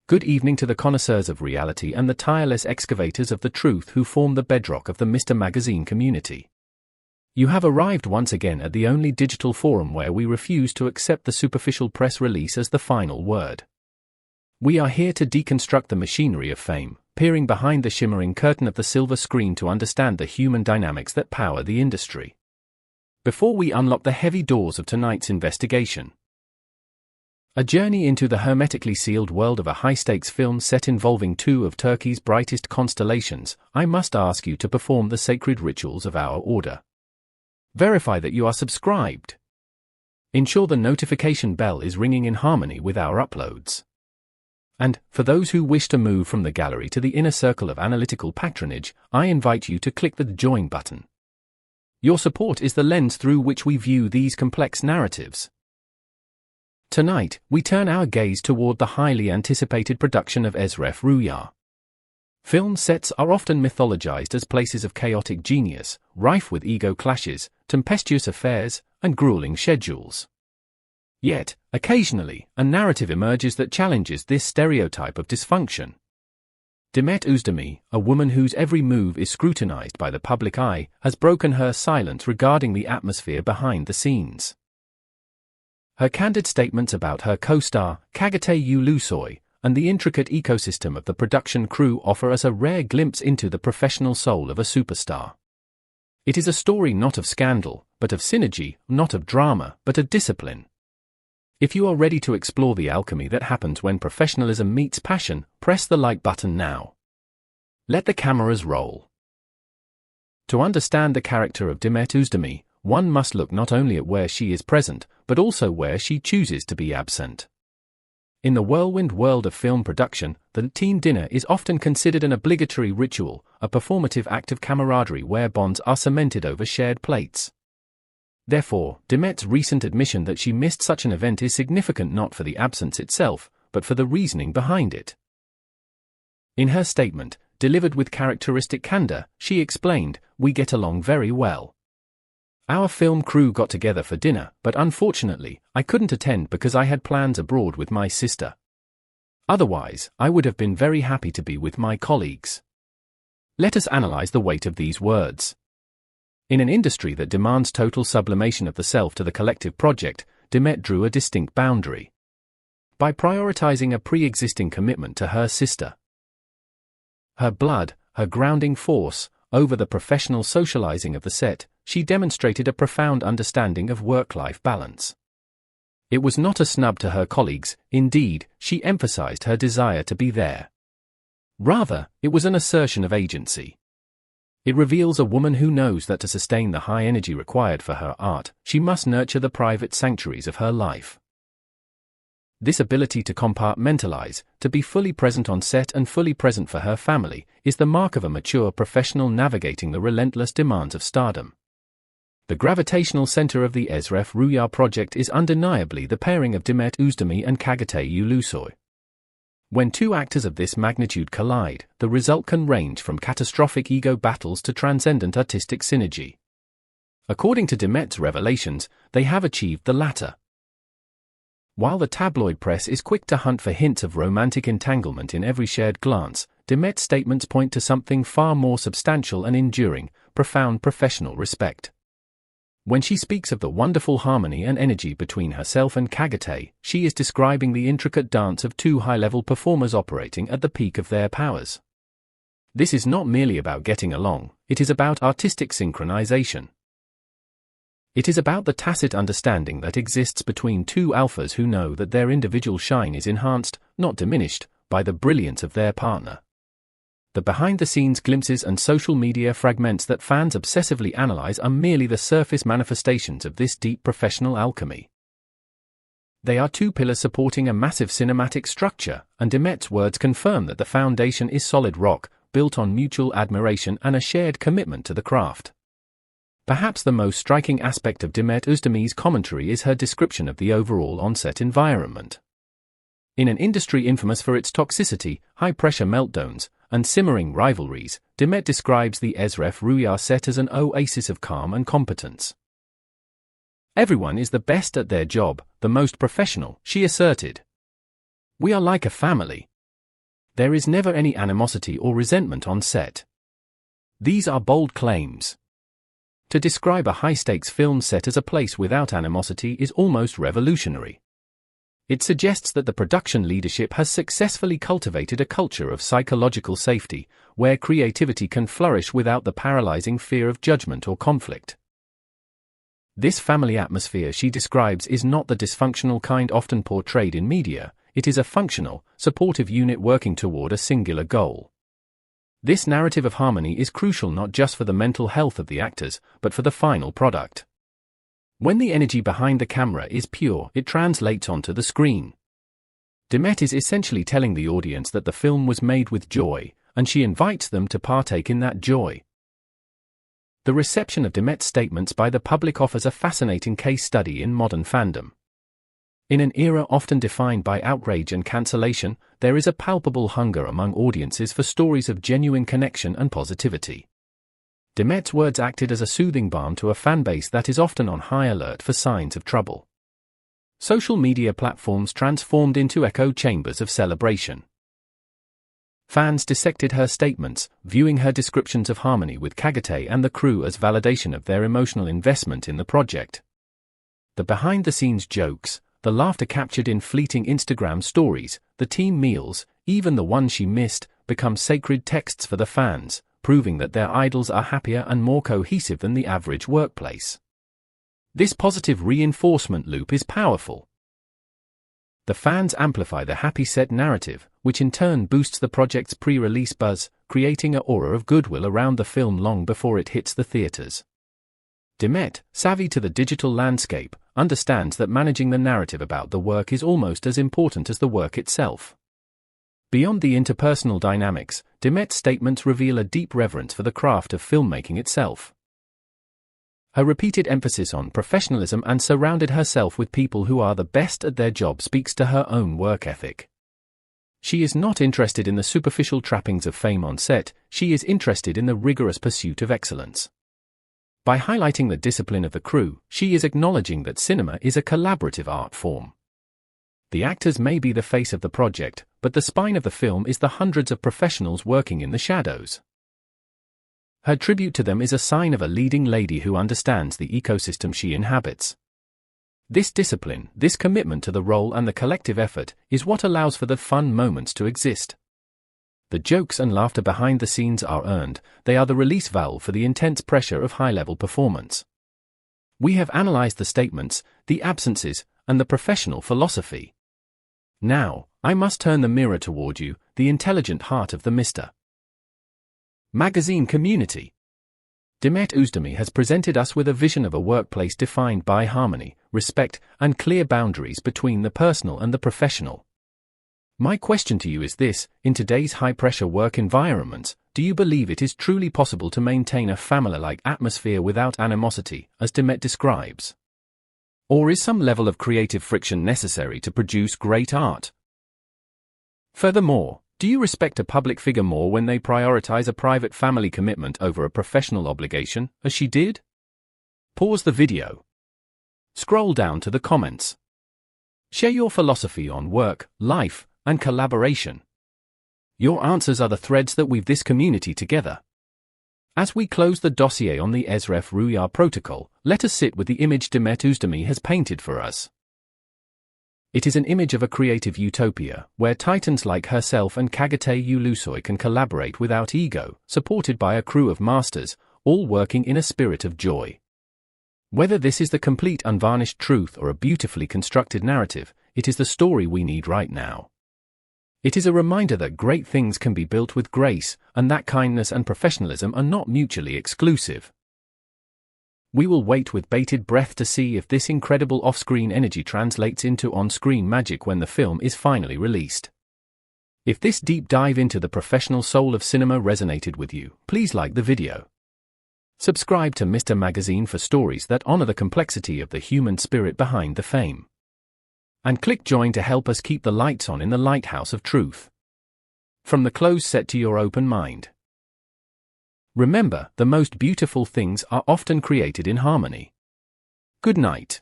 Good evening to the connoisseurs of reality and the tireless excavators of the truth who form the bedrock of the Mr. Magazine community. You have arrived once again at the only digital forum where we refuse to accept the superficial press release as the final word. We are here to deconstruct the machinery of fame, peering behind the shimmering curtain of the silver screen to understand the human dynamics that power the industry. Before we unlock the heavy doors of tonight's investigation, a journey into the hermetically sealed world of a high-stakes film set involving two of Turkey's brightest constellations, I must ask you to perform the sacred rituals of our order. Verify that you are subscribed. Ensure the notification bell is ringing in harmony with our uploads. And, for those who wish to move from the gallery to the inner circle of analytical patronage, I invite you to click the Join button. Your support is the lens through which we view these complex narratives. Tonight, we turn our gaze toward the highly anticipated production of Eşref Rüya. Film sets are often mythologized as places of chaotic genius, rife with ego clashes, tempestuous affairs, and grueling schedules. Yet, occasionally, a narrative emerges that challenges this stereotype of dysfunction. Demet Özdemir, a woman whose every move is scrutinized by the public eye, has broken her silence regarding the atmosphere behind the scenes. Her candid statements about her co-star, Çağatay Ulusoy, and the intricate ecosystem of the production crew offer us a rare glimpse into the professional soul of a superstar. It is a story not of scandal, but of synergy, not of drama, but of discipline. If you are ready to explore the alchemy that happens when professionalism meets passion, press the like button now. Let the cameras roll. To understand the character of Demet Özdemir, one must look not only at where she is present, but also where she chooses to be absent. In the whirlwind world of film production, the team dinner is often considered an obligatory ritual, a performative act of camaraderie where bonds are cemented over shared plates. Therefore, Demet's recent admission that she missed such an event is significant not for the absence itself, but for the reasoning behind it. In her statement, delivered with characteristic candor, she explained, "We get along very well. Our film crew got together for dinner, but unfortunately, I couldn't attend because I had plans abroad with my sister. Otherwise, I would have been very happy to be with my colleagues." Let us analyze the weight of these words. In an industry that demands total sublimation of the self to the collective project, Demet drew a distinct boundary. By prioritizing a pre-existing commitment to her sister, her blood, her grounding force, over the professional socializing of the set, she demonstrated a profound understanding of work-life balance. It was not a snub to her colleagues, indeed, she emphasized her desire to be there. Rather, it was an assertion of agency. It reveals a woman who knows that to sustain the high energy required for her art, she must nurture the private sanctuaries of her life. This ability to compartmentalize, to be fully present on set and fully present for her family, is the mark of a mature professional navigating the relentless demands of stardom. The gravitational center of the Eşref Rüya project is undeniably the pairing of Demet Özdemir and Çağatay Ulusoy. When two actors of this magnitude collide, the result can range from catastrophic ego battles to transcendent artistic synergy. According to Demet's revelations, they have achieved the latter. While the tabloid press is quick to hunt for hints of romantic entanglement in every shared glance, Demet's statements point to something far more substantial and enduring, profound professional respect. When she speaks of the wonderful harmony and energy between herself and Çağatay, she is describing the intricate dance of two high-level performers operating at the peak of their powers. This is not merely about getting along, it is about artistic synchronization. It is about the tacit understanding that exists between two alphas who know that their individual shine is enhanced, not diminished, by the brilliance of their partner. The behind-the-scenes glimpses and social media fragments that fans obsessively analyze are merely the surface manifestations of this deep professional alchemy. They are two pillars supporting a massive cinematic structure, and Demet's words confirm that the foundation is solid rock, built on mutual admiration and a shared commitment to the craft. Perhaps the most striking aspect of Demet Özdemir's commentary is her description of the overall on-set environment. In an industry infamous for its toxicity, high-pressure meltdowns, and simmering rivalries, Demet describes the Eşref Rüya set as an oasis of calm and competence. "Everyone is the best at their job, the most professional," she asserted. "We are like a family. There is never any animosity or resentment on set. These are bold claims. To describe a high-stakes film set as a place without animosity is almost revolutionary. It suggests that the production leadership has successfully cultivated a culture of psychological safety, where creativity can flourish without the paralyzing fear of judgment or conflict. This family atmosphere she describes is not the dysfunctional kind often portrayed in media. It is a functional, supportive unit working toward a singular goal. This narrative of harmony is crucial not just for the mental health of the actors, but for the final product. When the energy behind the camera is pure, it translates onto the screen. Demet is essentially telling the audience that the film was made with joy, and she invites them to partake in that joy. The reception of Demet's statements by the public offers a fascinating case study in modern fandom. In an era often defined by outrage and cancellation, there is a palpable hunger among audiences for stories of genuine connection and positivity. Demet's words acted as a soothing balm to a fanbase that is often on high alert for signs of trouble. Social media platforms transformed into echo chambers of celebration. Fans dissected her statements, viewing her descriptions of harmony with Çağatay and the crew as validation of their emotional investment in the project. The behind-the-scenes jokes, the laughter captured in fleeting Instagram stories, the team meals, even the one she missed, become sacred texts for the fans, proving that their idols are happier and more cohesive than the average workplace. This positive reinforcement loop is powerful. The fans amplify the happy set narrative, which in turn boosts the project's pre-release buzz, creating an aura of goodwill around the film long before it hits the theaters. Demet, savvy to the digital landscape, understands that managing the narrative about the work is almost as important as the work itself. Beyond the interpersonal dynamics, Demet's statements reveal a deep reverence for the craft of filmmaking itself. Her repeated emphasis on professionalism and surrounded herself with people who are the best at their job speaks to her own work ethic. She is not interested in the superficial trappings of fame on set, she is interested in the rigorous pursuit of excellence. By highlighting the discipline of the crew, she is acknowledging that cinema is a collaborative art form. The actors may be the face of the project, but the spine of the film is the hundreds of professionals working in the shadows. Her tribute to them is a sign of a leading lady who understands the ecosystem she inhabits. This discipline, this commitment to the role and the collective effort, is what allows for the fun moments to exist. The jokes and laughter behind the scenes are earned, they are the release valve for the intense pressure of high-level performance. We have analyzed the statements, the absences, and the professional philosophy. Now, I must turn the mirror toward you, the intelligent heart of the Mr. Magazine community. Demet Özdemir has presented us with a vision of a workplace defined by harmony, respect, and clear boundaries between the personal and the professional. My question to you is this: in today's high-pressure work environments, do you believe it is truly possible to maintain a family-like atmosphere without animosity, as Demet describes? Or is some level of creative friction necessary to produce great art? Furthermore, do you respect a public figure more when they prioritize a private family commitment over a professional obligation, as she did? Pause the video. Scroll down to the comments. Share your philosophy on work, life, and collaboration. Your answers are the threads that weave this community together. As we close the dossier on the Eşref Rüya protocol, let us sit with the image Demet Özdemir has painted for us. It is an image of a creative utopia, where titans like herself and Çağatay Ulusoy can collaborate without ego, supported by a crew of masters, all working in a spirit of joy. Whether this is the complete unvarnished truth or a beautifully constructed narrative, it is the story we need right now. It is a reminder that great things can be built with grace, and that kindness and professionalism are not mutually exclusive. We will wait with bated breath to see if this incredible off-screen energy translates into on-screen magic when the film is finally released. If this deep dive into the professional soul of cinema resonated with you, please like the video. Subscribe to Mr. Magazine for stories that honor the complexity of the human spirit behind the fame. And click join to help us keep the lights on in the lighthouse of truth. From the closed set to your open mind. Remember, the most beautiful things are often created in harmony. Good night.